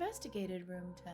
investigated room 10.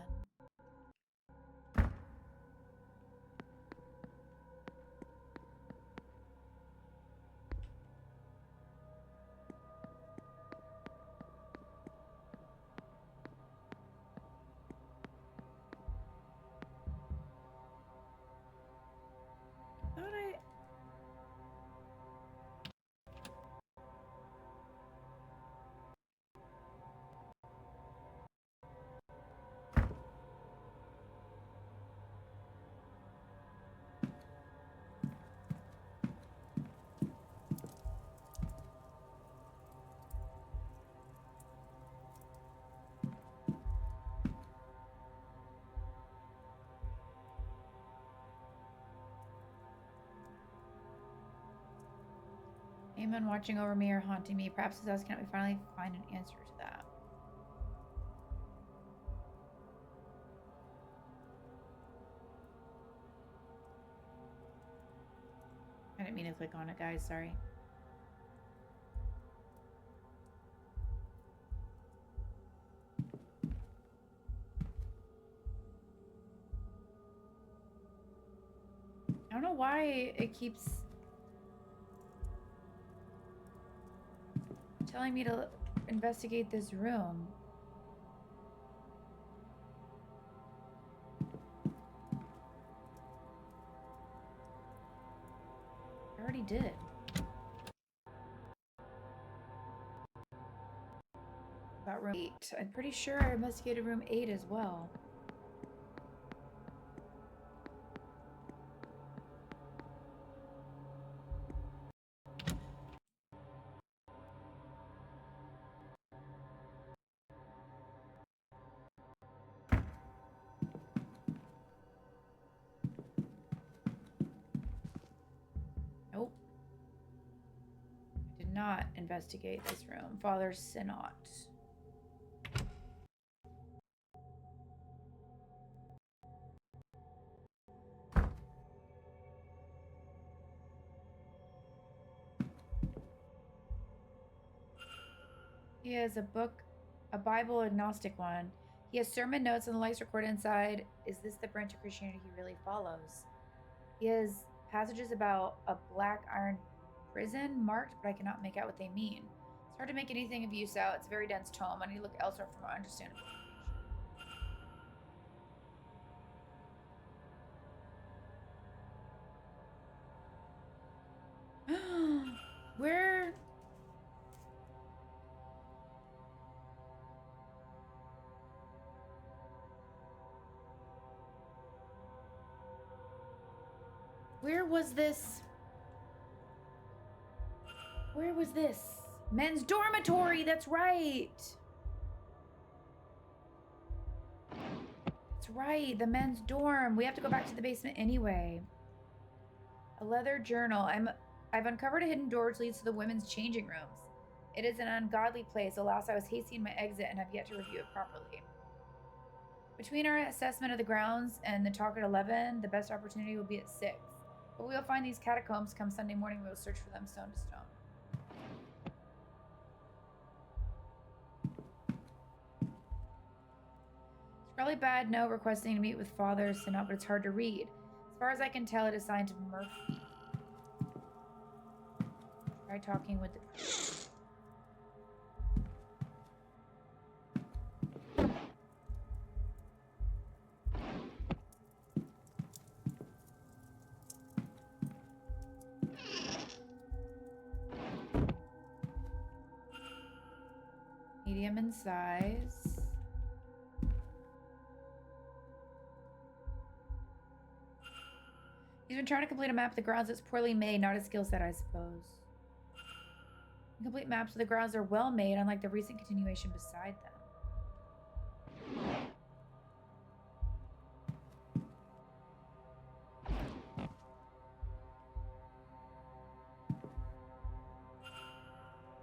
Amen watching over me or haunting me. Perhaps his house can't we finally find an answer to that. I didn't mean to click on it, guys. Sorry. I don't know why it keeps telling me to investigate this room. I already did. About room 8. I'm pretty sure I investigated room 8 as well. Nope. I did not investigate this room. Father Synod. He has a book, a Bible agnostic one. He has sermon notes and the likes recorded inside. Is this the branch of Christianity he really follows? He has passages about a black iron prison marked, but I cannot make out what they mean. It's hard to make anything of use out. It's a very dense tome. I need to look elsewhere for more understandable information. Where? Where was this? Where was this? Men's dormitory, that's right. That's right, the men's dorm. We have to go back to the basement anyway. A leather journal. I've uncovered a hidden door which leads to the women's changing rooms. It is an ungodly place. Alas, I was hasty in my exit and have yet to review it properly. Between our assessment of the grounds and the talk at 11, the best opportunity will be at 6. But we will find these catacombs come Sunday morning. We will search for them stone to stone. It's probably bad no requesting to meet with Father Synod, but it's hard to read. As far as I can tell, it is signed Murphy. Try talking with the... Medium in size. He's been trying to complete a map of the grounds that's poorly made, not a skill set, I suppose. Complete maps of the grounds are well made, unlike the recent continuation beside them.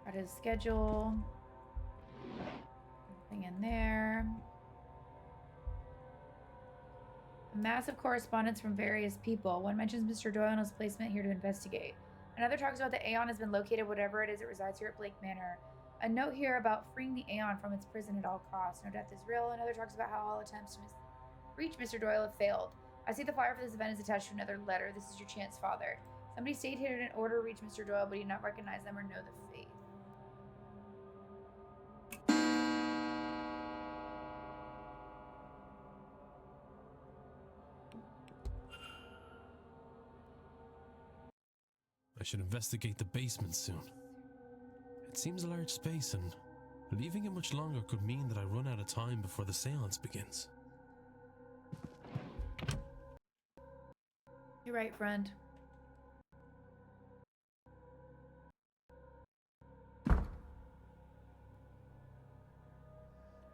Got his schedule. Nothing in there. A massive correspondence from various people. One mentions Mr. Doyle and his placement here to investigate. Another talks about that Aeon has been located, whatever it is, it resides here at Blake Manor. A note here about freeing the Aeon from its prison at all costs. No death is real. Another talks about how all attempts to reach Mr. Doyle have failed. I see the flyer for this event is attached to another letter. This is your chance, Father. Somebody stayed here in order to reach Mr. Doyle, but he did not recognize them or know the fate. I should investigate the basement soon. It seems a large space, and leaving it much longer could mean that I run out of time before the seance begins. You're right, friend.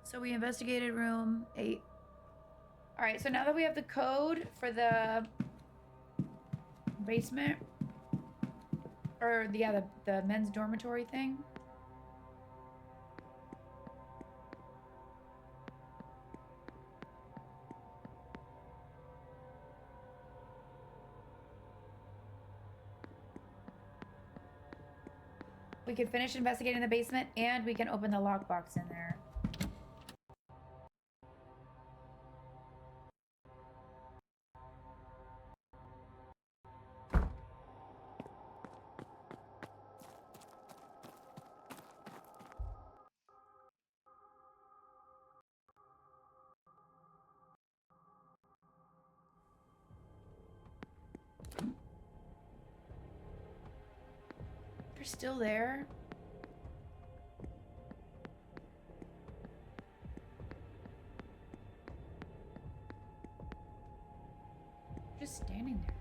So we investigated room 8. All right, so now that we have the code for the basement, or the men's dormitory thing. We can finish investigating the basement, and we can open the lockbox in there. They're still there. Just standing there.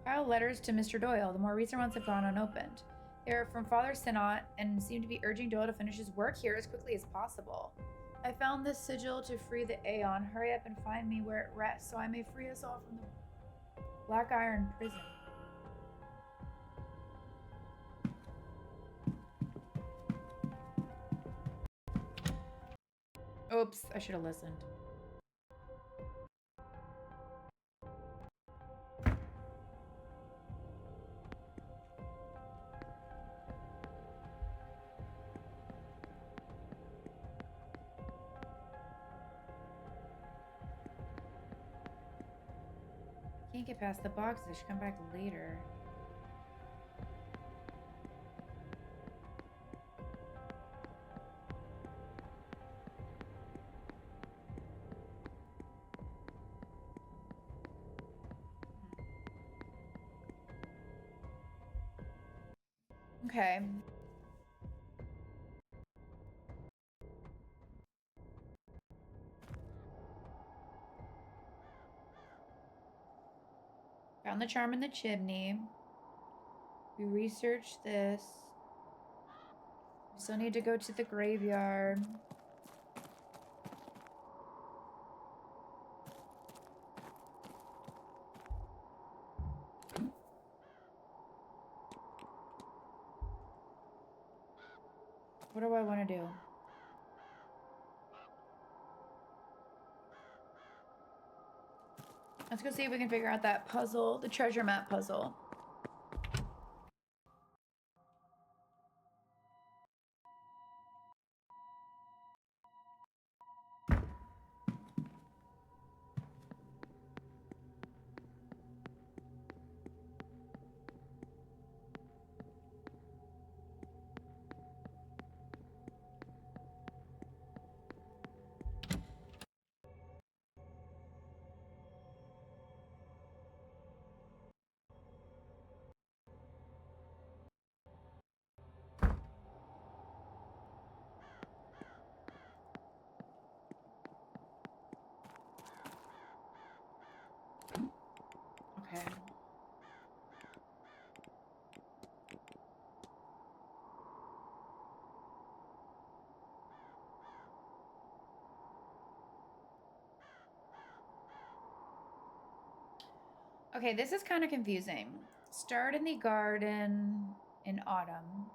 Pile letters to Mr. Doyle. The more recent ones have gone unopened. They are from Father Sinnott and seem to be urging Doyle to finish his work here as quickly as possible. I found this sigil to free the Aeon. Hurry up and find me where it rests so I may free us all from the Black Iron prison. Oops, I should have listened. Can't get past the boxes. I should come back later. Okay. Found the charm in the chimney. We researched this. We still need to go to the graveyard. What do I want to do? Let's go see if we can figure out that puzzle, the treasure map puzzle. Okay, this is kind of confusing. Start in the garden in autumn.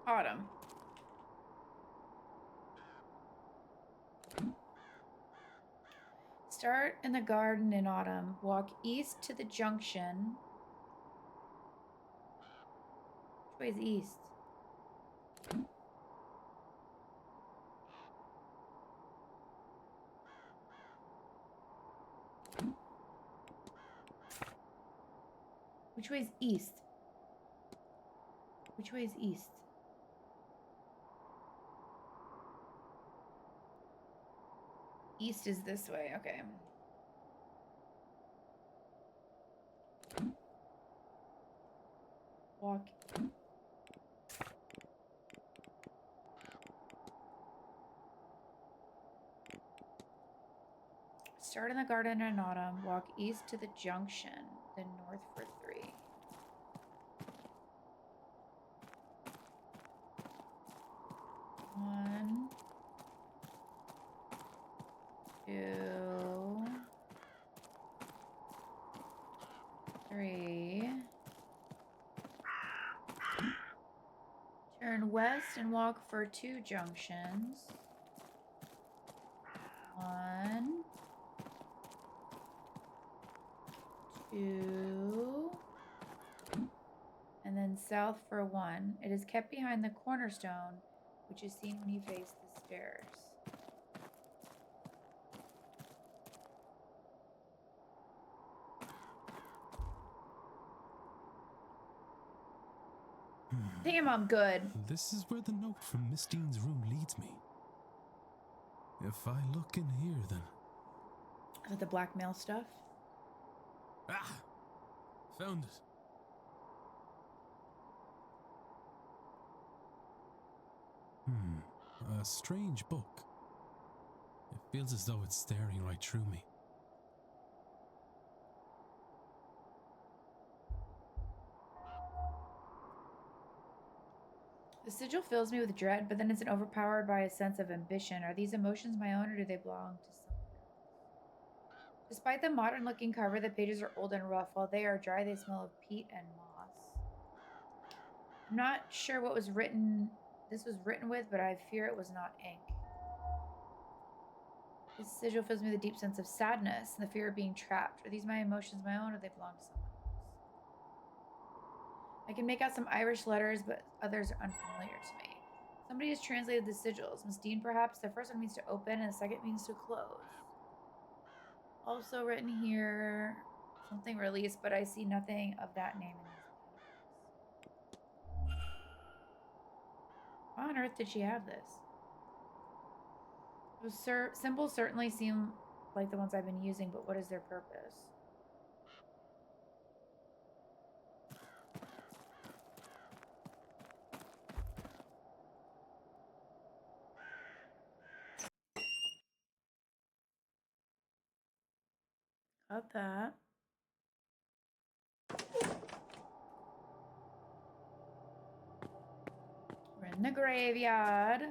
Autumn. Start in the garden in autumn. Walk east to the junction. Which way is east? Which way is east? Which way is east? East is this way, okay. Walk. Start in the garden in autumn. Walk east to the junction, then north for 3. One, 2, 3. Turn west and walk for 2 junctions. 1, 2, and then south for 1. It is kept behind the cornerstone, which is seen when you face the stairs. Damn, I'm good. This is where the note from Miss Dean's room leads me. If I look in here, then... Is it the blackmail stuff? Ah! Found it. A strange book. It feels as though it's staring right through me. The sigil fills me with dread, but then it's overpowered by a sense of ambition. Are these emotions my own, or do they belong to someone else? Despite the modern-looking cover, the pages are old and rough. While they are dry, they smell of peat and moss. I'm not sure what was written. This was written with, but I fear it was not ink. This sigil fills me with a deep sense of sadness and the fear of being trapped. Are these my emotions my own, or do they belong to someone else? I can make out some Irish letters, but others are unfamiliar to me. Somebody has translated the sigils. Miss Dean, perhaps. The first one means to open, and the second means to close. Also written here, something released, but I see nothing of that name in these pages. Why on earth did she have this? Those symbols certainly seem like the ones I've been using, but what is their purpose? Got that. We're in the graveyard.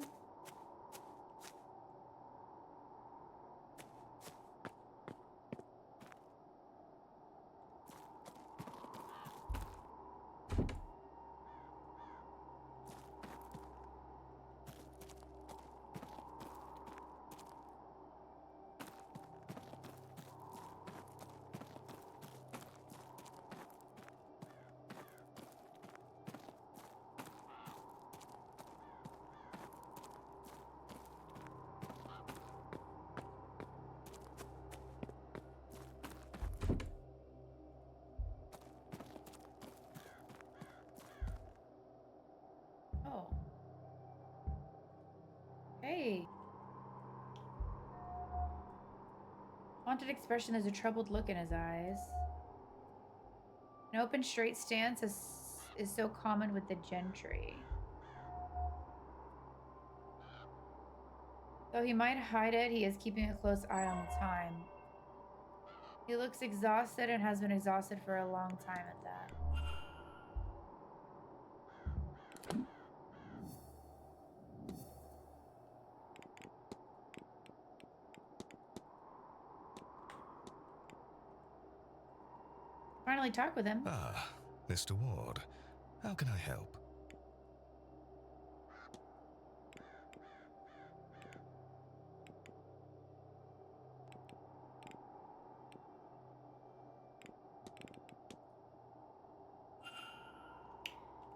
Oh. Hey. Haunted expression, there's a troubled look in his eyes. An open, straight stance is so common with the gentry. Though he might hide it, he is keeping a close eye on the time. He looks exhausted and has been exhausted for a long time at that. Finally talk with him. Ah, Mr. Ward. How can I help?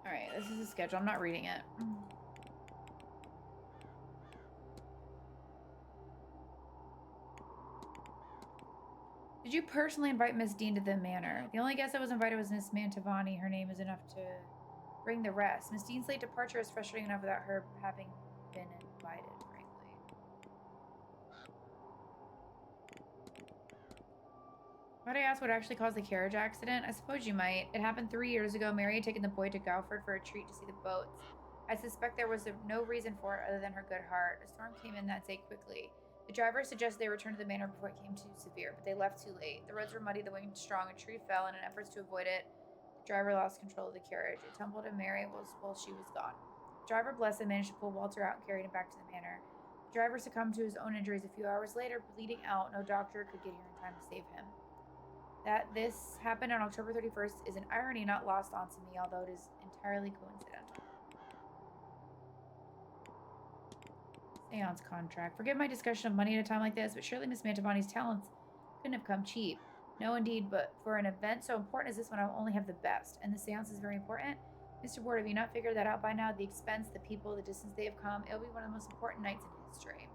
Alright, this is the schedule. I'm not reading it. Did you personally invite Miss Dean to the manor? The only guest that was invited was Miss Mantovani. Her name is enough to bring the rest. Miss Dean's late departure is frustrating enough without her having been invited, frankly. Might I ask what actually caused the carriage accident? I suppose you might. It happened 3 years ago. Mary had taken the boy to Galford for a treat to see the boats. I suspect there was no reason for it other than her good heart. A storm came in that day quickly. The driver suggested they return to the manor before it came too severe, but they left too late. The roads were muddy, the wind strong, a tree fell, and in efforts to avoid it, the driver lost control of the carriage. It tumbled and Mary while she was gone. The driver, blessed, managed to pull Walter out and carry him back to the manor. The driver succumbed to his own injuries a few hours later, bleeding out. No doctor could get here in time to save him. That this happened on October 31st is an irony not lost onto me, although it is entirely coincidental. Seance contract. Forgive my discussion of money at a time like this, but surely Miss Mantovani's talents couldn't have come cheap. No, indeed, but for an event so important as this one, I'll only have the best. And the seance is very important. Mr. Ward, have you not figured that out by now? The expense, the people, the distance they have come. It'll be one of the most important nights in history.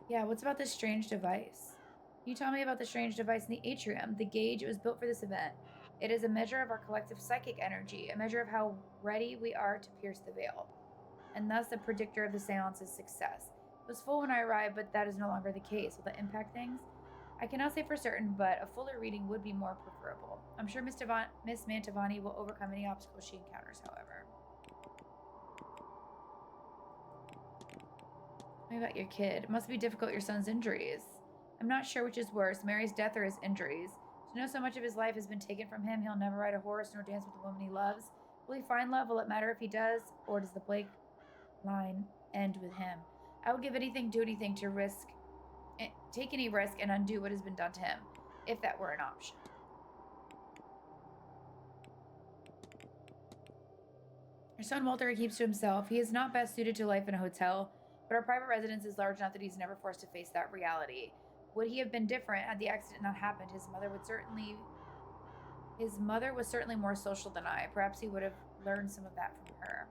Yeah, what's about this strange device? Can you tell me about the strange device in the atrium? The gauge, it was built for this event. It is a measure of our collective psychic energy, a measure of how ready we are to pierce the veil, and thus a predictor of the seance's success. It was full when I arrived, but that is no longer the case. Will that impact things? I cannot say for certain, but a fuller reading would be more preferable. I'm sure Miss Mantovani will overcome any obstacles she encounters, however. Tell me about your kid. It must be difficult, your son's injuries. I'm not sure which is worse, Mary's death or his injuries. To know so much of his life has been taken from him, he'll never ride a horse nor dance with the woman he loves. Will he find love? Will it matter if he does? Or does the Blake line end with him? I would give anything, do anything to take any risk and undo what has been done to him, if that were an option. Our son Walter keeps to himself. He is not best suited to life in a hotel, but our private residence is large enough that he's never forced to face that reality. Would he have been different had the accident not happened? His mother was certainly more social than I. Perhaps he would have learned some of that from her.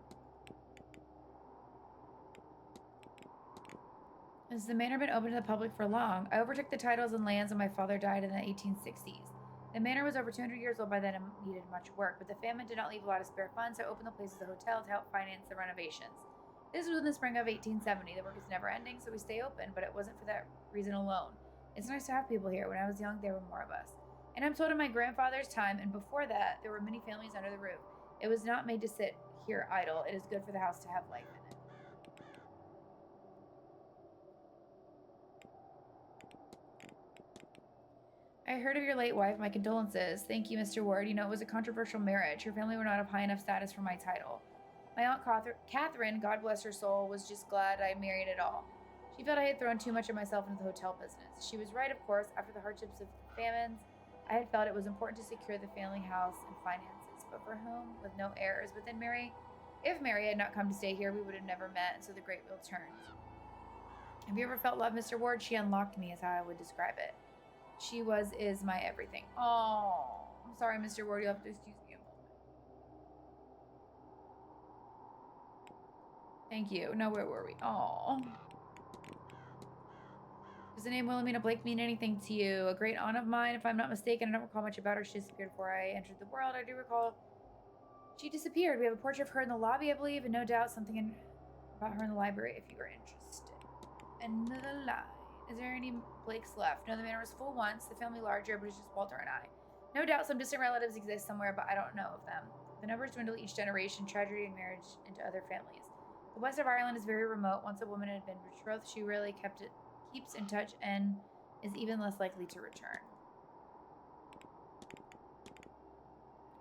Has the manor been open to the public for long? I overtook the titles and lands when my father died in the 1860s. The manor was over 200 years old by then and needed much work, but the famine did not leave a lot of spare funds, so I opened the place as a hotel to help finance the renovations. This was in the spring of 1870. The work is never ending, so we stay open, but it wasn't for that reason alone. It's nice to have people here. When I was young, there were more of us. And I'm told in my grandfather's time, and before that, there were many families under the roof. It was not made to sit here idle. It is good for the house to have life in it. I heard of your late wife. My condolences. Thank you, Mr. Ward. You know, it was a controversial marriage. Her family were not of high enough status for my title. My Aunt Catherine, God bless her soul, was just glad I married at all. She felt I had thrown too much of myself into the hotel business. She was right, of course. After the hardships of the famines, I had felt it was important to secure the family house and finances. But for whom? With no heirs. But then if Mary had not come to stay here, we would have never met, and so the great wheel turned. Have you ever felt love, Mr. Ward? She unlocked me, is how I would describe it. She is my everything. Oh, I'm sorry, Mr. Ward. You'll have to excuse me a moment. Thank you. No, where were we? Oh. Does the name Wilhelmina Blake mean anything to you? A great aunt of mine, if I'm not mistaken. I don't recall much about her. She disappeared before I entered the world. I do recall she disappeared. We have a portrait of her in the lobby, I believe, and no doubt something about her in the library if you are interested. And the line. Is there any Blakes left? No, the manor was full once. The family larger, but it's just Walter and I. No doubt some distant relatives exist somewhere, but I don't know of them. The numbers dwindle each generation, tragedy and marriage into other families. The west of Ireland is very remote. Once a woman had been betrothed, she really keeps in touch and is even less likely to return.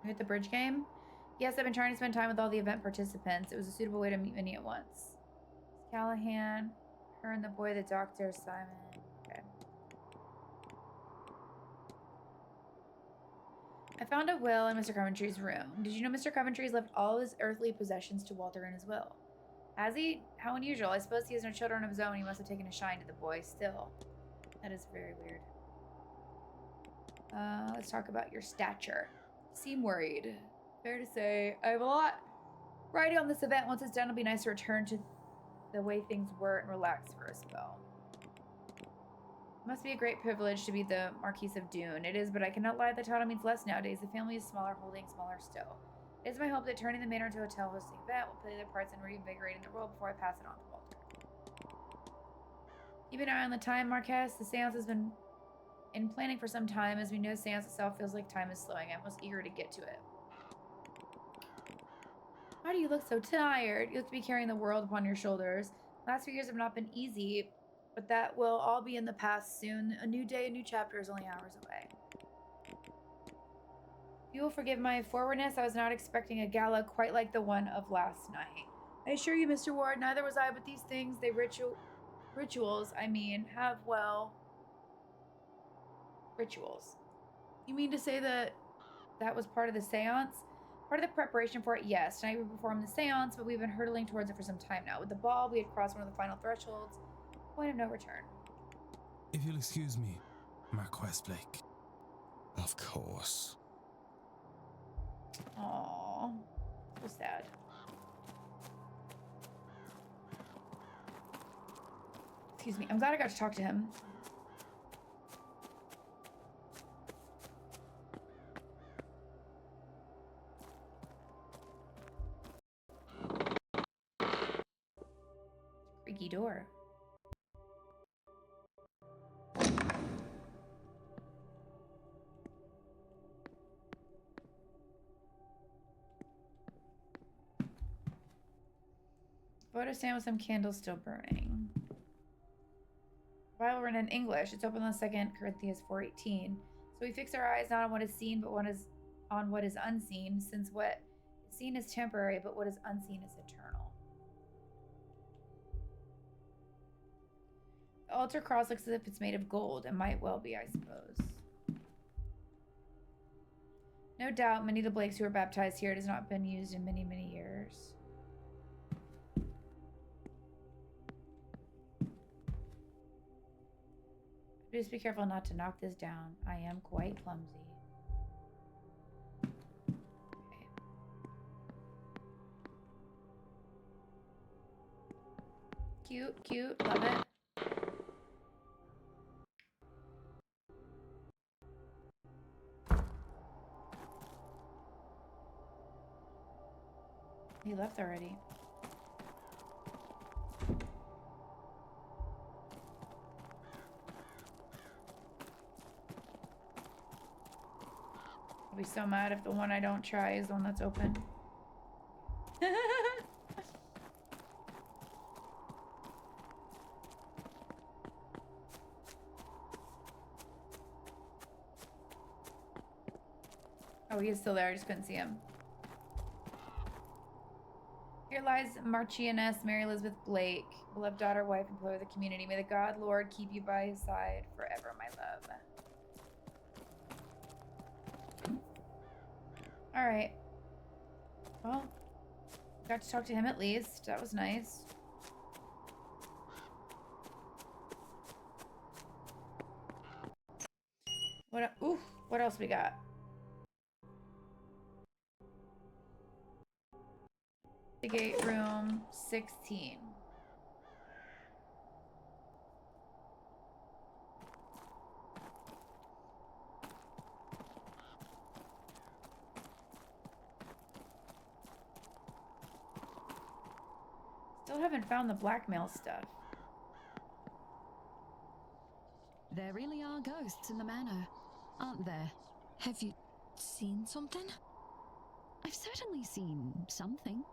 You hit the bridge game? Yes, I've been trying to spend time with all the event participants. It was a suitable way to meet many at once. Callahan, her and the boy, the doctor, Simon. Okay. I found a will in Mr. Coventry's room. Did you know Mr. Coventry's left all his earthly possessions to Walter in his will? Has he? How unusual. I suppose he has no children of his own. He must have taken a shine to the boy. Still. That is very weird. Let's talk about your stature. Seem worried. Fair to say, I have a lot riding on this event. Once it's done, it'll be nice to return to the way things were and relax for a spell. It must be a great privilege to be the Marquise of Dune. It is, but I cannot lie, the title means less nowadays. The family is smaller, holding smaller still. It is my hope that turning the manor into a hotel hosting event will play their parts in reinvigorating the world before I pass it on to Walter. Keep an eye on the time, Marquess. The seance has been in planning for some time. As we know, seance itself feels like time is slowing. I'm most eager to get to it. Why do you look so tired? You look to be carrying the world upon your shoulders. The last few years have not been easy, but that will all be in the past soon. A new day, a new chapter is only hours away. You will forgive my forwardness. I was not expecting a gala quite like the one of last night. I assure you, Mr. Ward, neither was I, but these things, they rituals, have, well, rituals. You mean to say that was part of the seance? Part of the preparation for it, yes. Tonight we performed the seance, but we've been hurtling towards it for some time now. With the ball, we had crossed one of the final thresholds. Point of no return. If you'll excuse me, Marquess Blake. Of course. Aww. So sad. Excuse me. I'm glad I got to talk to him. Creaky door. Photo stand with some candles still burning. Bible written in English. It's open on 2 Corinthians 4:18. So we fix our eyes not on what is seen, but on what is unseen, since what is seen is temporary, but what is unseen is eternal. The altar cross looks as if it's made of gold. It might well be, I suppose. No doubt, many of the Blakes who were baptized here, it has not been used in many, many years. Just be careful not to knock this down. I am quite clumsy. Okay. Cute, cute, love it. He left already. I'll be so mad if the one I don't try is the one that's open. Oh, he is still there. I just couldn't see him. Here lies Marchioness Mary Elizabeth Blake, beloved daughter, wife, and pillar of the community. May the God Lord keep you by his side forever, my love. All right. Well, got to talk to him at least. That was nice. What else we got? The gate room 16. Still haven't found the blackmail stuff. There really are ghosts in the manor, aren't there? Have you seen something? I've certainly seen something.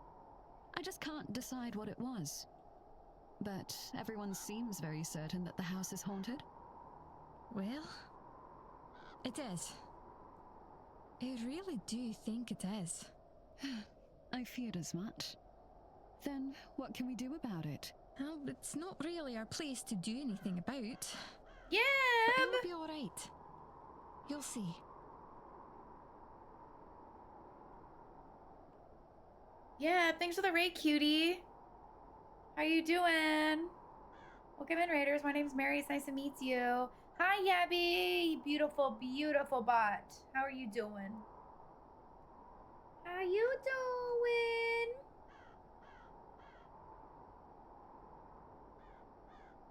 I just can't decide what it was. But everyone seems very certain that the house is haunted. Well, it is. I really do think it is. I feared as much. Then what can we do about it? Well, it's not really our place to do anything about. Yeah. But it'll be alright. You'll see. Yeah, thanks for the raid, cutie. How you doing? Welcome in, Raiders. My name's Mary. It's nice to meet you. Hi, Yabby. Beautiful, beautiful bot. How are you doing? How you doing?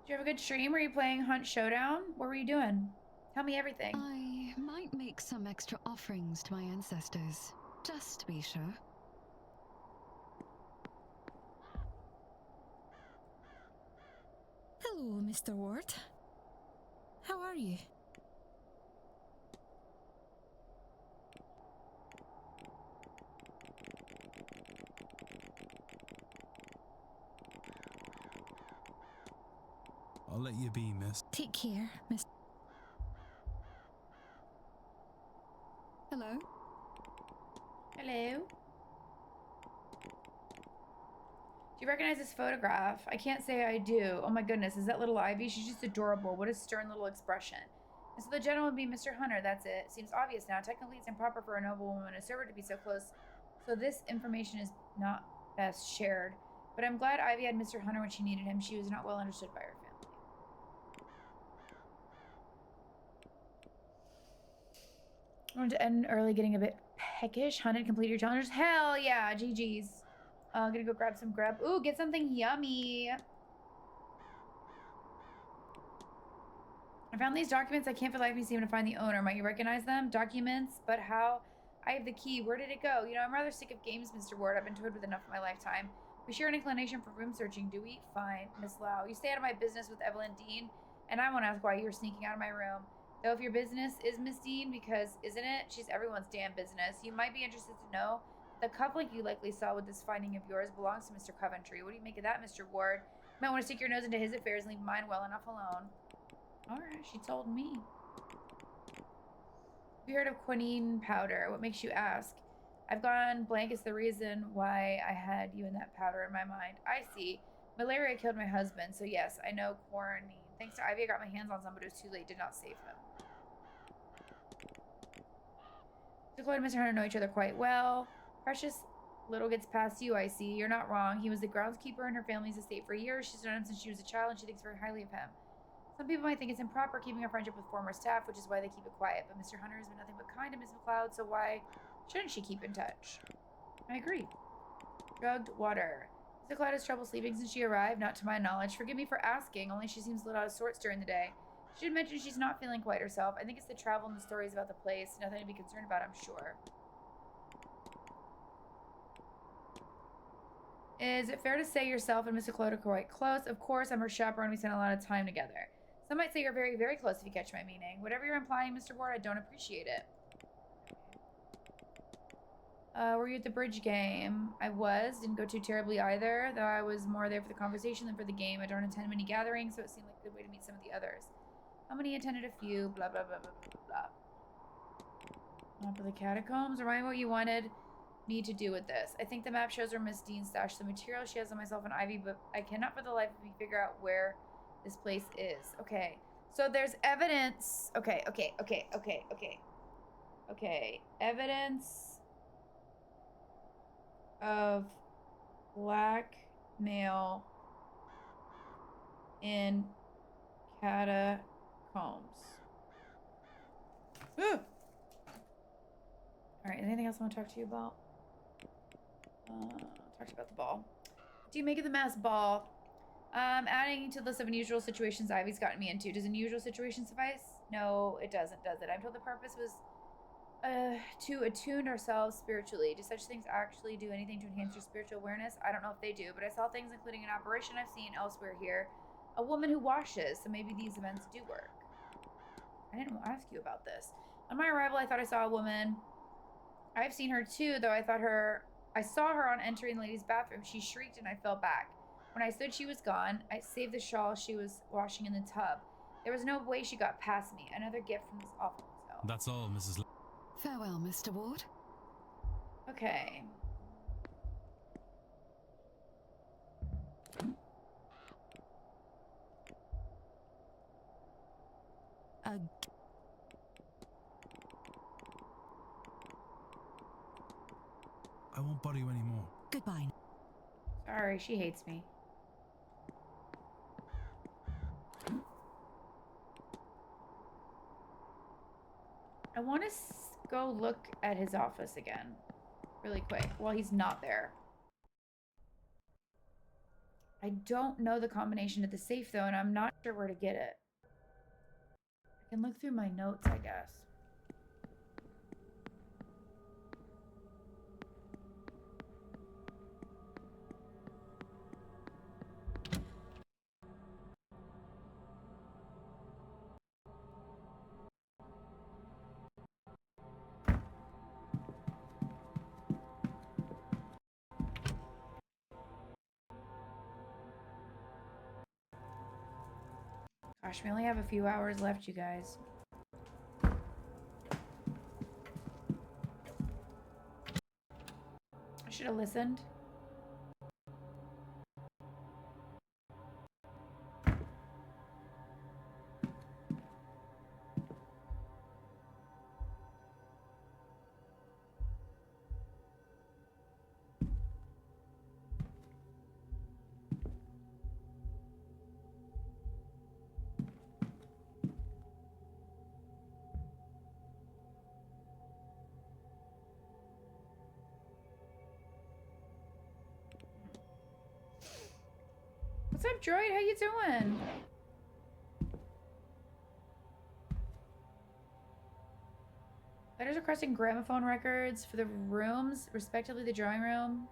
Did you have a good stream? Were you playing Hunt Showdown? What were you doing? Tell me everything. I might make some extra offerings to my ancestors, just to be sure. Hello, Mr. Ward. How are you? I'll let you be, miss. Take care, Miss. Hello? Hello. Do you recognize this photograph? I can't say I do. Oh my goodness, is that little Ivy? She's just adorable. What a stern little expression. And so the gentleman would be Mr. Hunter, that's it. Seems obvious now. Technically, it's improper for a noble woman and a servant to be so close. So this information is not best shared. But I'm glad Ivy had Mr. Hunter when she needed him. She was not well understood by her family. I want to end early, getting a bit peckish. Hunted, complete your challenges. Hell yeah, GG's. I'm gonna go grab some grub. Ooh, get something yummy. I found these documents. I can't for the life of me seem to find the owner. Might you recognize them? Documents, but how? I have the key. Where did it go? You know, I'm rather sick of games, Mr. Ward. I've been toyed with enough in my lifetime. We share an inclination for room searching, do we? Fine. Miss Lau, you stay out of my business with Evelyn Dean, and I won't ask why you were sneaking out of my room. Though if your business is Miss Dean, because isn't it? She's everyone's damn business. You might be interested to know the cufflink you likely saw with this finding of yours belongs to Mr. Coventry. What do you make of that, Mr. Ward? You might want to stick your nose into his affairs and leave mine well enough alone. Alright, she told me. Have you heard of quinine powder? What makes you ask? I've gone blank is the reason why I had you in that powder in my mind. I see. Malaria killed my husband, so yes, I know quarantine. Thanks to Ivy, I got my hands on some, but it was too late. Did not save him. Dakota and Mr. Hunter know each other quite well. Precious little gets past you, I see. You're not wrong. He was the groundskeeper in her family's estate for years. She's known him since she was a child, and she thinks very highly of him. Some people might think it's improper keeping a friendship with former staff, which is why they keep it quiet. But Mr. Hunter has been nothing but kind to Miss McLeod, so why shouldn't she keep in touch? I agree. Drugged water. Miss McLeod has trouble sleeping since she arrived, not to my knowledge. Forgive me for asking, only she seems a little out of sorts during the day. She did mention she's not feeling quite herself. I think it's the travel and the stories about the place. Nothing to be concerned about, I'm sure. Is it fair to say yourself and Miss McLeod are quite close? Of course, I'm her chaperone. We spend a lot of time together. Some might say you're very, very close if you catch my meaning. Whatever you're implying, Mr. Ward, I don't appreciate it. Were you at the bridge game? I was. Didn't go too terribly either, though I was more there for the conversation than for the game. I don't attend many gatherings, so it seemed like a good way to meet some of the others. How many attended? A few. Blah, blah, blah, blah, blah, blah. Map of the catacombs. Remind me what you wanted me to do with this. I think the map shows where Miss Dean stashed the material she has on myself and Ivy, but I cannot for the life of me figure out where this place is. Okay. So there's evidence. Okay. Evidence of blackmail in catacombs. Ooh. Alright, anything else I want to talk to you about? Talked about the ball. Do you make of the mass ball? Adding to the list of unusual situations Ivy's gotten me into. Does unusual situation suffice? No, it doesn't, does it? I'm told the purpose was to attune ourselves spiritually. Do such things actually do anything to enhance your spiritual awareness? I don't know if they do, but I saw things including an apparition I've seen elsewhere here. A woman who washes, so maybe these events do work. I didn't ask you about this. On my arrival, I thought I saw a woman. I've seen her too, though I I saw her on entering the ladies' bathroom. She shrieked and I fell back. When I stood, she was gone. I saved the shawl she was washing in the tub. There was no way she got past me. Another gift from this awful hotel. That's all, Mrs. Farewell, Mr. Ward. Okay. I won't bother you anymore. Goodbye. Sorry, she hates me. I want to go look at his office again really quick while he's not there. I don't know the combination to the safe though, and I'm not sure where to get it. I can look through my notes, I guess. Gosh, we only have a few hours left, you guys. I should have listened. What's up, Droid? How you doing? Letters requesting gramophone records for the rooms, respectively the drawing room.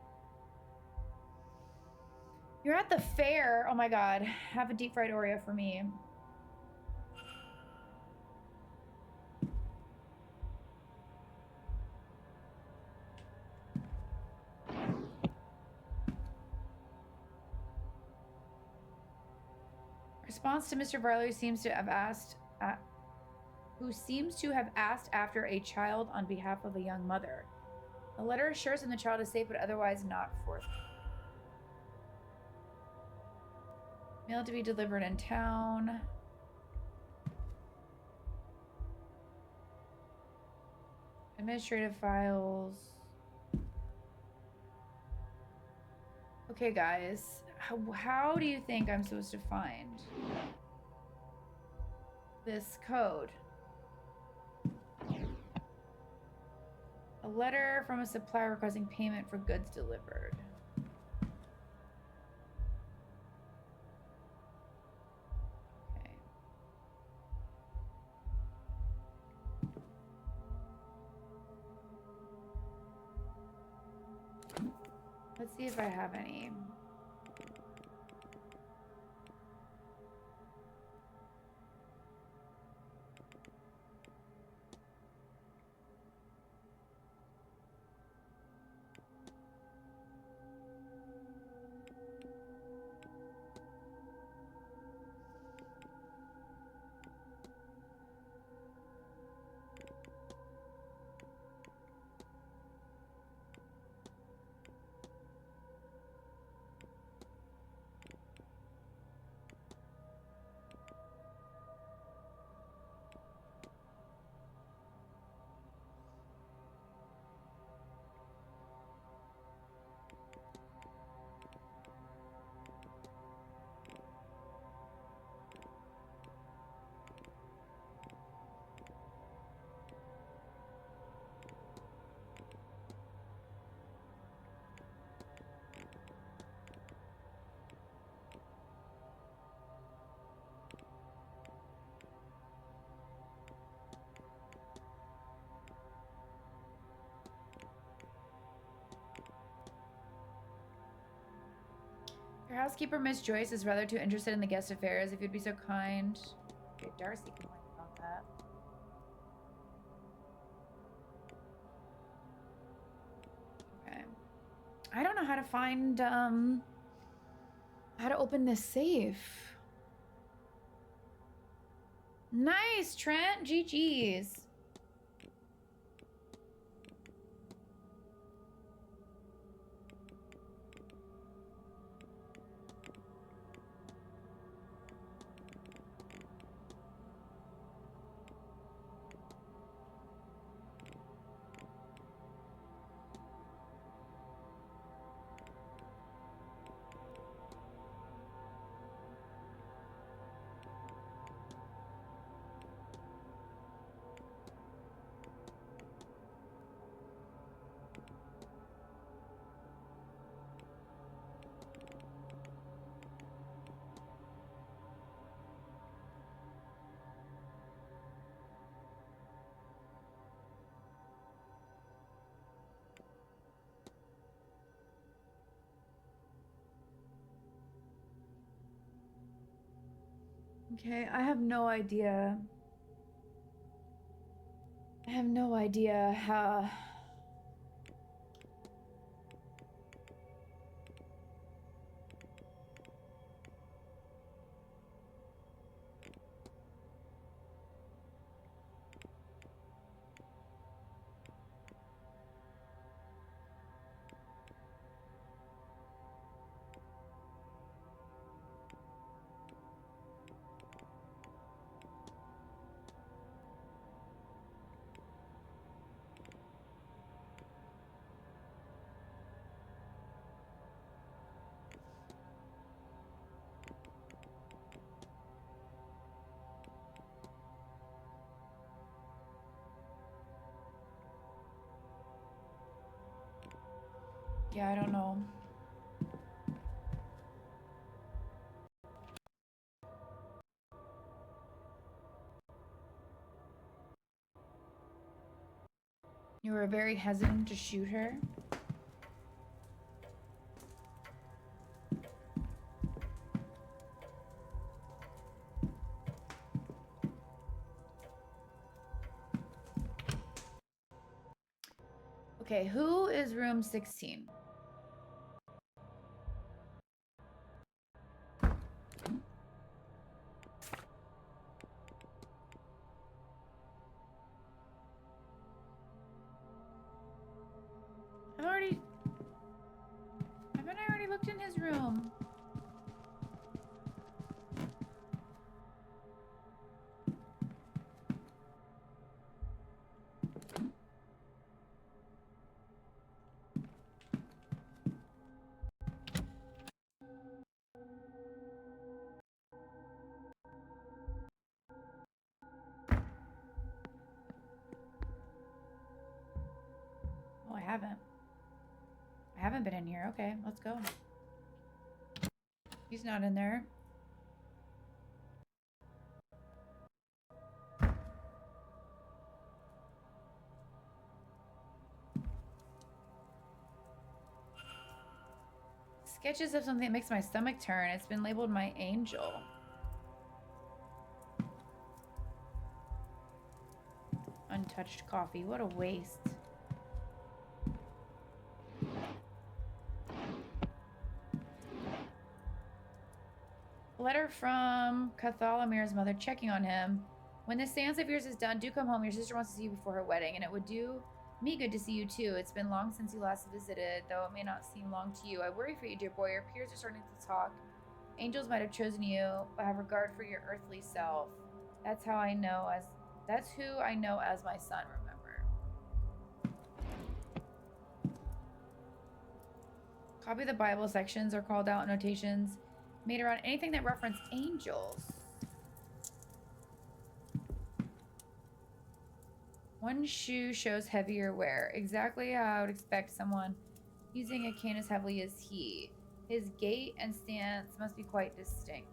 You're at the fair. Oh my god. Have a deep fried Oreo for me. Response to Mr. Barlow seems to have asked after a child on behalf of a young mother. The letter assures him the child is safe but otherwise not forthcoming. Mail to be delivered in town. Administrative files. Okay, guys. How do you think I'm supposed to find this code? A letter from a supplier requesting payment for goods delivered. Okay. Let's see if I have any. Your housekeeper, Miss Joyce, is rather too interested in the guest affairs. If you'd be so kind. Okay, Darcy complained about that. Okay. I don't know how to find, how to open this safe. Nice, Trent. GG's. Okay, I have no idea. I have no idea how. Yeah, I don't know. You were very hesitant to shoot her. Okay, who is room 16? Haven't I already looked in his room? Oh, I haven't. I haven't been in here. Okay, let's go. He's not in there. Sketches of something that makes my stomach turn. It's been labeled my angel. Untouched coffee. What a waste. Letter from Cathalomir's mother checking on him. When this seance of yours is done, do come home. Your sister wants to see you before her wedding, and it would do me good to see you too. It's been long since you last visited, though it may not seem long to you. I worry for you, dear boy. Your peers are starting to talk. Angels might have chosen you, but have regard for your earthly self. That's who I know as my son, remember. Copy the Bible sections or called out notations made around anything that reference angels. One shoe shows heavier wear. Exactly how I would expect someone using a cane as heavily as he. His gait and stance must be quite distinct.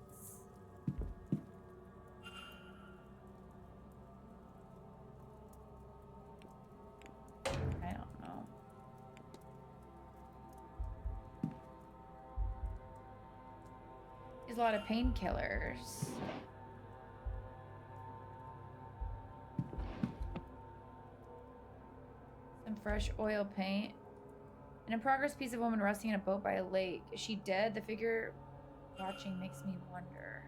I don't know. There's a lot of painkillers. Some fresh oil paint. An in progress piece of woman resting in a boat by a lake. Is she dead? The figure watching makes me wonder.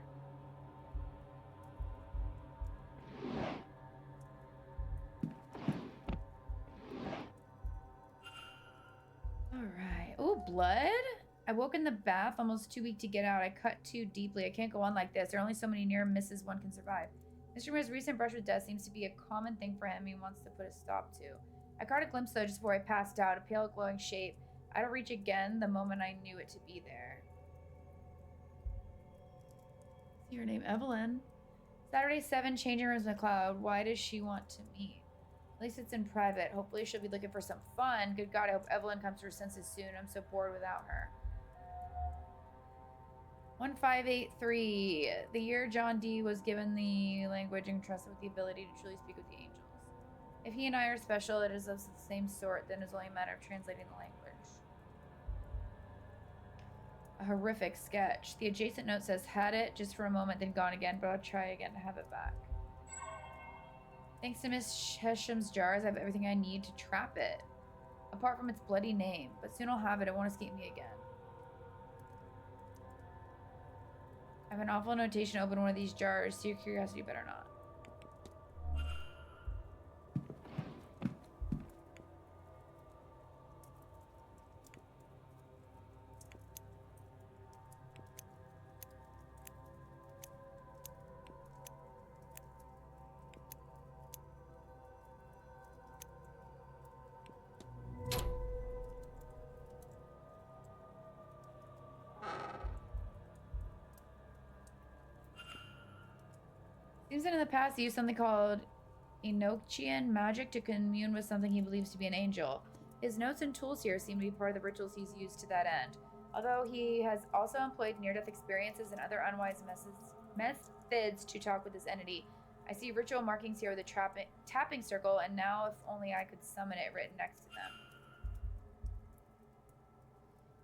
Alright. Oh, blood? I woke in the bath, almost too weak to get out. I cut too deeply. I can't go on like this. There are only so many near misses one can survive. Mr. Moore's recent brush with death seems to be a common thing for him he wants to put a stop to. I caught a glimpse, though, just before I passed out. A pale, glowing shape. I don't reach again the moment I knew it to be there. See her name, Evelyn. Saturday 7, changing rooms McLeod. Why does she want to meet? At least it's in private. Hopefully she'll be looking for some fun. Good God, I hope Evelyn comes to her senses soon. I'm so bored without her. 1583. The year John Dee was given the language and trusted with the ability to truly speak with the angels. If he and I are special, it is of the same sort, then it's only a matter of translating the language. A horrific sketch. The adjacent note says, had it just for a moment, then gone again, but I'll try again to have it back. Thanks to Miss Hesham's jars, I have everything I need to trap it. Apart from its bloody name. But soon I'll have it. It won't escape me again. I have an awful notation to open one of these jars. So your curiosity better not. Seems that in the past he used something called Enochian magic to commune with something he believes to be an angel. His notes and tools here seem to be part of the rituals he's used to that end. Although he has also employed near-death experiences and other unwise methods to talk with this entity. I see ritual markings here with a tapping circle, and now if only I could summon it written next to them.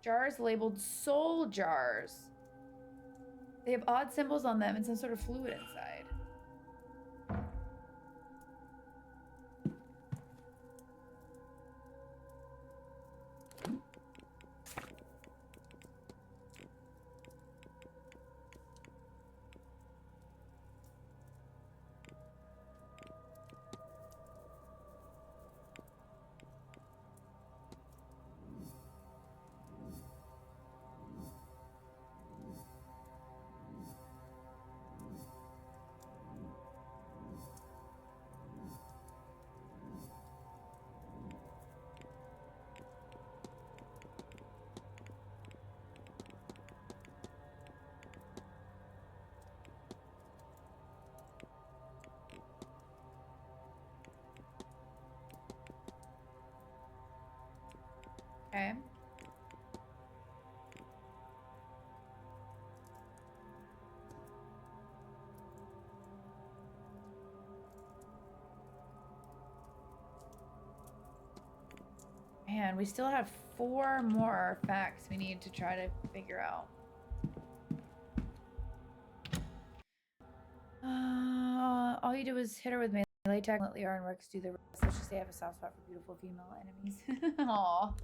Jars labeled soul jars. They have odd symbols on them and some sort of fluid inside. Okay. Man, we still have 4 more facts we need to try to figure out. All you do is hit her with melee attack and let Liara and Rex do the rest. Let's just say I have a soft spot for beautiful female enemies. Aww.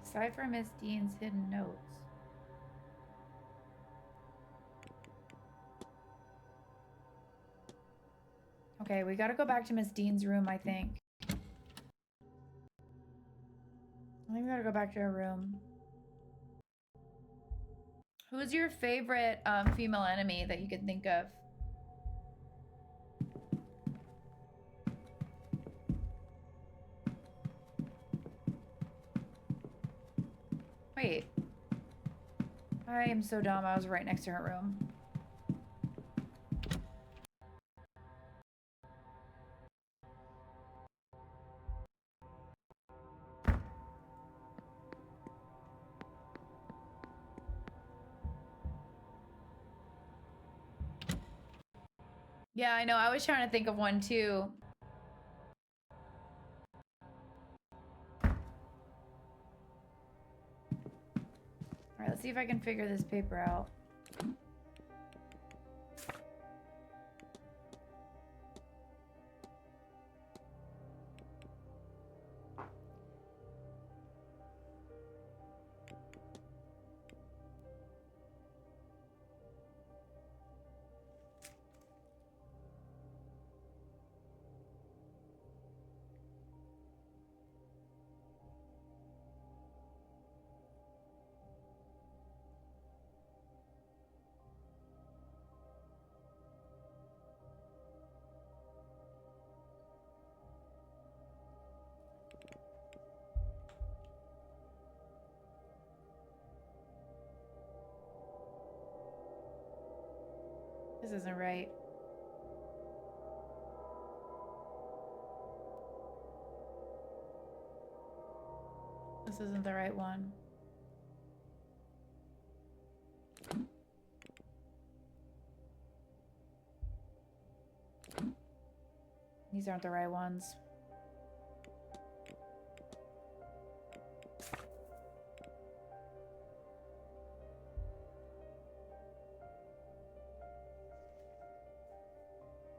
Decipher Miss Dean's hidden notes. Okay, we gotta go back to Miss Dean's room, I think. I think we gotta go back to her room. Who's your favorite female enemy that you could think of? Wait. I am so dumb. I was right next to her room. Yeah, I know. I was trying to think of one too. All right, let's see if I can figure this paper out. This isn't right. This isn't the right one. These aren't the right ones.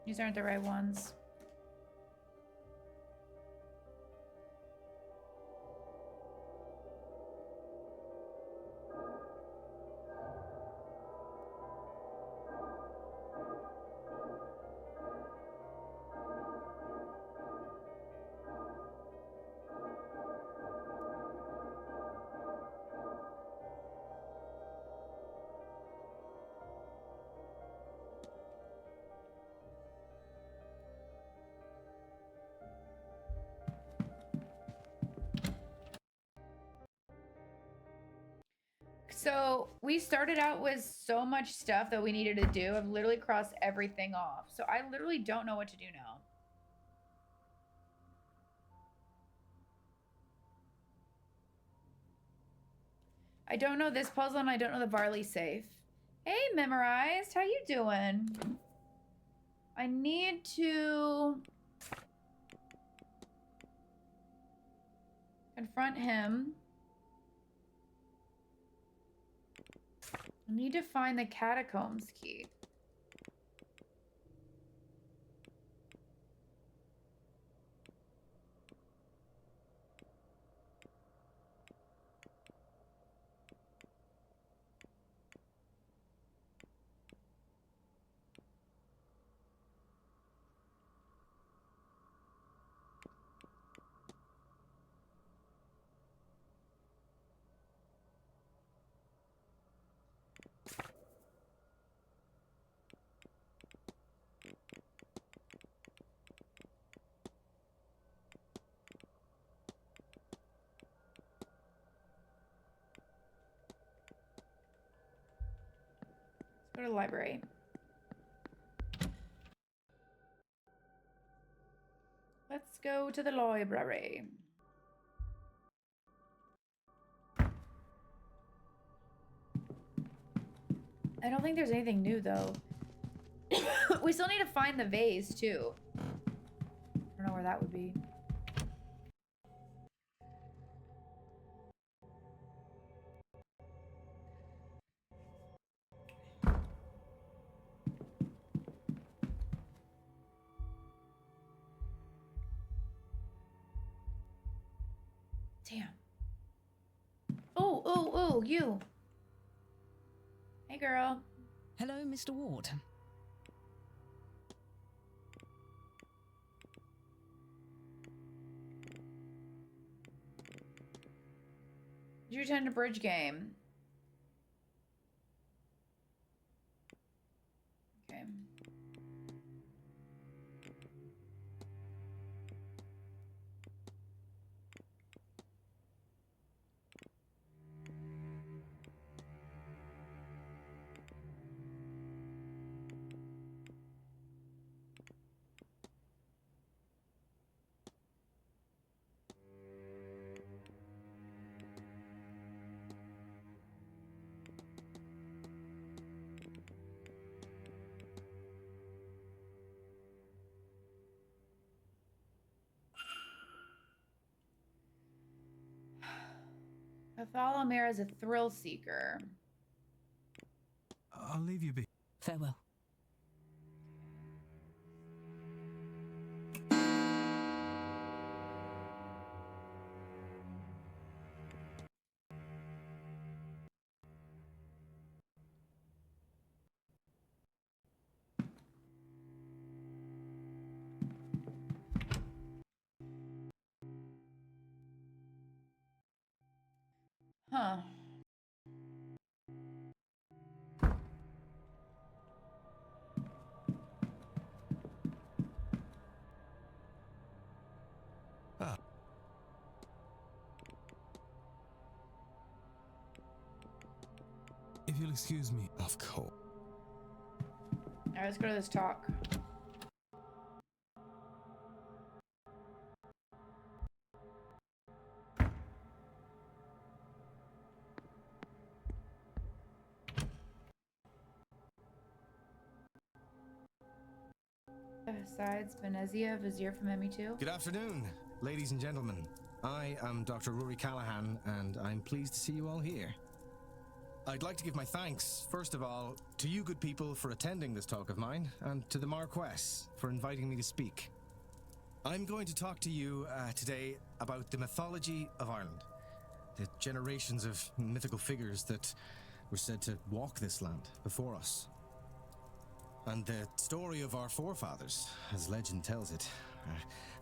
These aren't the right ones. So we started out with so much stuff that we needed to do. I've literally crossed everything off. So I literally don't know what to do now. I don't know this puzzle and I don't know the barley safe. Hey, Memorized, how you doing? I need to confront him. I need to find the catacombs key. Go to the library. Let's go to the library. I don't think there's anything new though. We still need to find the vase too. I don't know where that would be. Damn. Oh, you. Hey, girl. Hello, Mr. Ward. Did you attend a bridge game? Okay. Bartholomew is a thrill seeker. I'll leave you be. Farewell. Huh. Ah, If you'll excuse me. of course. Alright, let's go to this talk. Besides Venezia, Vizier from ME2. Good afternoon, ladies and gentlemen. I am Dr. Rory Callahan, and I'm pleased to see you all here. I'd like to give my thanks, first of all, to you good people for attending this talk of mine, and to the Marquess for inviting me to speak. I'm going to talk to you today about the mythology of Ireland, the generations of mythical figures that were said to walk this land before us, and the story of our forefathers, as legend tells it,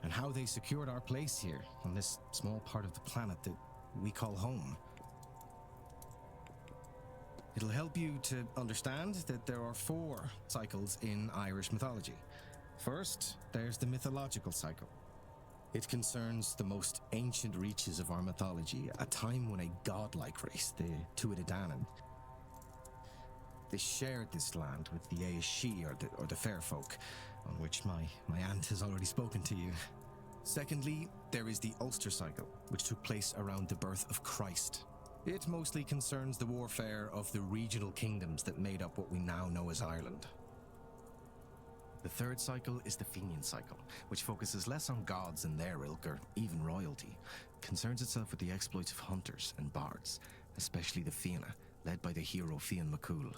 and how they secured our place here on this small part of the planet that we call home. It'll help you to understand that there are 4 cycles in Irish mythology. First, there's the mythological cycle. It concerns the most ancient reaches of our mythology, a time when a godlike race, the Tuatha Dé Danann, they shared this land with the Aeshe, or the fair folk, on which my aunt has already spoken to you. Secondly, there is the Ulster cycle, which took place around the birth of Christ. It mostly concerns the warfare of the regional kingdoms that made up what we now know as Ireland. The third cycle is the Fenian cycle, which focuses less on gods and their ilk, or even royalty. It concerns itself with the exploits of hunters and bards, especially the Fianna, led by the hero Fionn McCool.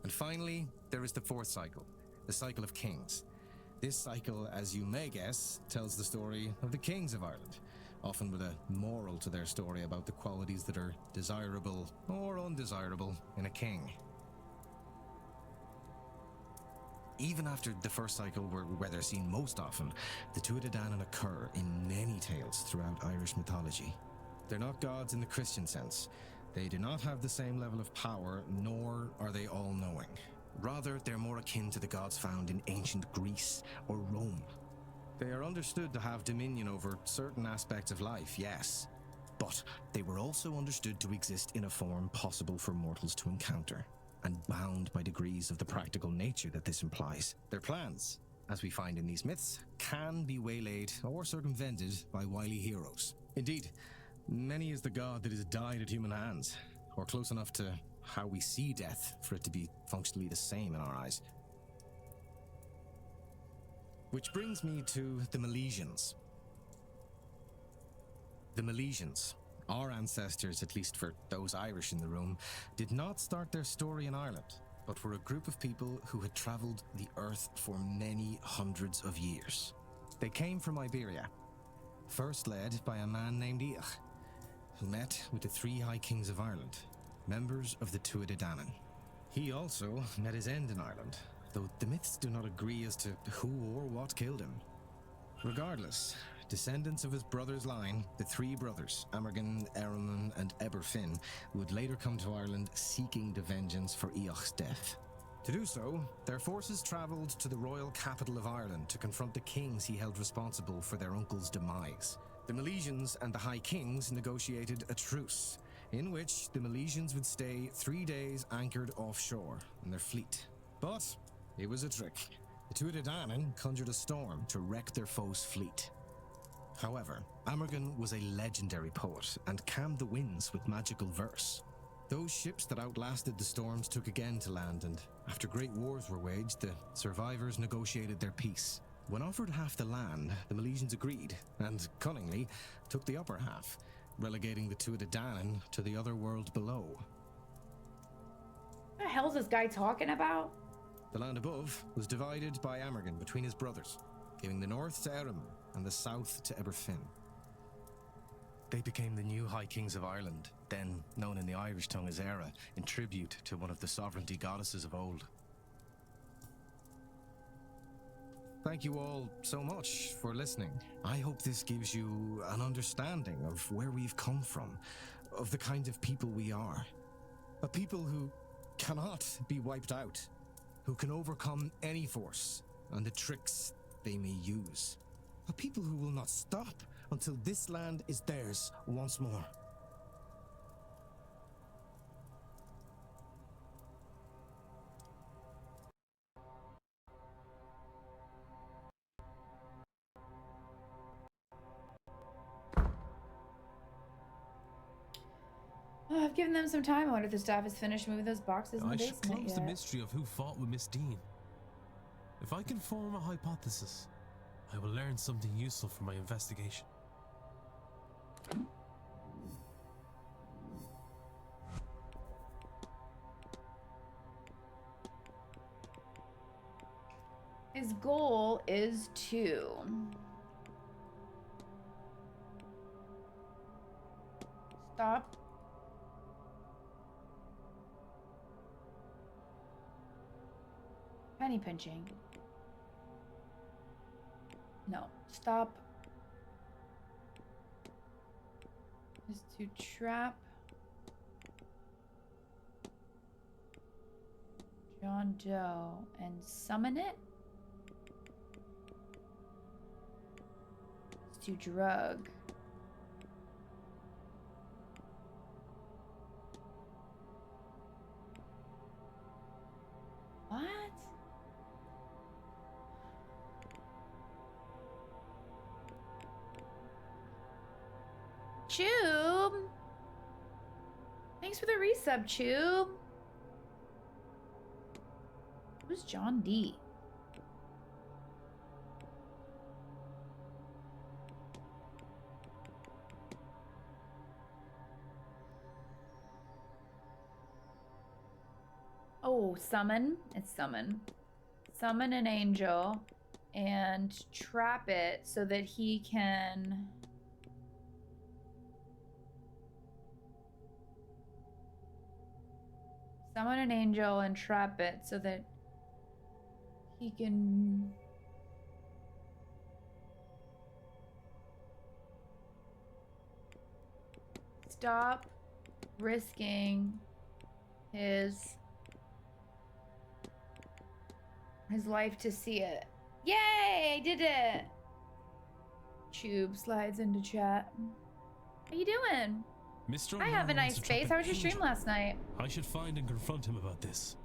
And finally, there is the fourth cycle, the cycle of kings. This cycle, as you may guess, tells the story of the kings of Ireland, often with a moral to their story about the qualities that are desirable or undesirable in a king. Even after the first cycle, where they're seen most often, the Tuatha Dé Danann occur in many tales throughout Irish mythology. They're not gods in the Christian sense. They do not have the same level of power, nor are they all-knowing. Rather, they're more akin to the gods found in ancient Greece or Rome. They are understood to have dominion over certain aspects of life, yes, but they were also understood to exist in a form possible for mortals to encounter, and bound by degrees of the practical nature that this implies. Their plans, as we find in these myths, can be waylaid or circumvented by wily heroes. Indeed, many is the god that has died at human hands, or close enough to how we see death for it to be functionally the same in our eyes. Which brings me to the Milesians. The Milesians, our ancestors, at least for those Irish in the room, did not start their story in Ireland, but were a group of people who had travelled the earth for many hundreds of years. They came from Iberia, first led by a man named Each, who met with the 3 High Kings of Ireland, members of the Tuatha Dé Danann. He also met his end in Ireland, though the myths do not agree as to who or what killed him. Regardless, descendants of his brother's line, the 3 brothers, Amergin, Eramon, and Eberfin, would later come to Ireland seeking the vengeance for Eoch's death. To do so, their forces travelled to the royal capital of Ireland to confront the kings he held responsible for their uncle's demise. The Milesians and the High Kings negotiated a truce, in which the Milesians would stay 3 days anchored offshore in their fleet. But it was a trick. The Tuatha Dé Danann conjured a storm to wreck their foe's fleet. However, Amergin was a legendary poet and calmed the winds with magical verse. Those ships that outlasted the storms took again to land, and after great wars were waged, the survivors negotiated their peace. When offered half the land, the Milesians agreed, and cunningly took the upper half, relegating the Tuatha Dé Danann to the other world below. What the hell is this guy talking about? The land above was divided by Amergin between his brothers, giving the north to Erim and the south to Eberfin. They became the new High Kings of Ireland, then known in the Irish tongue as Era, in tribute to one of the sovereignty goddesses of old. Thank you all so much for listening. I hope this gives you an understanding of where we've come from, of the kind of people we are. A people who cannot be wiped out, who can overcome any force and the tricks they may use. A people who will not stop until this land is theirs once more. Oh, I've given them some time. I wonder if the staff has finished moving those boxes in the I should basement close the yet. mystery of who fought with Miss Dean. If I can form a hypothesis, I will learn something useful for my investigation. His goal is to stop penny pinching. No, stop. Is to trap John Doe and summon it. Is to drug. What? Tube. Thanks for the resub, Tube. Who's John D? Oh, summon. It's summon. Summon an angel and trap it so that he can... Summon an angel and trap it so that he can... Stop risking his life to see it. Yay! I did it! Tube slides into chat. How you doing? Mr. I have a O'Neill nice wants to trap face. an How was your stream angel. last night? I should find and confront him about this.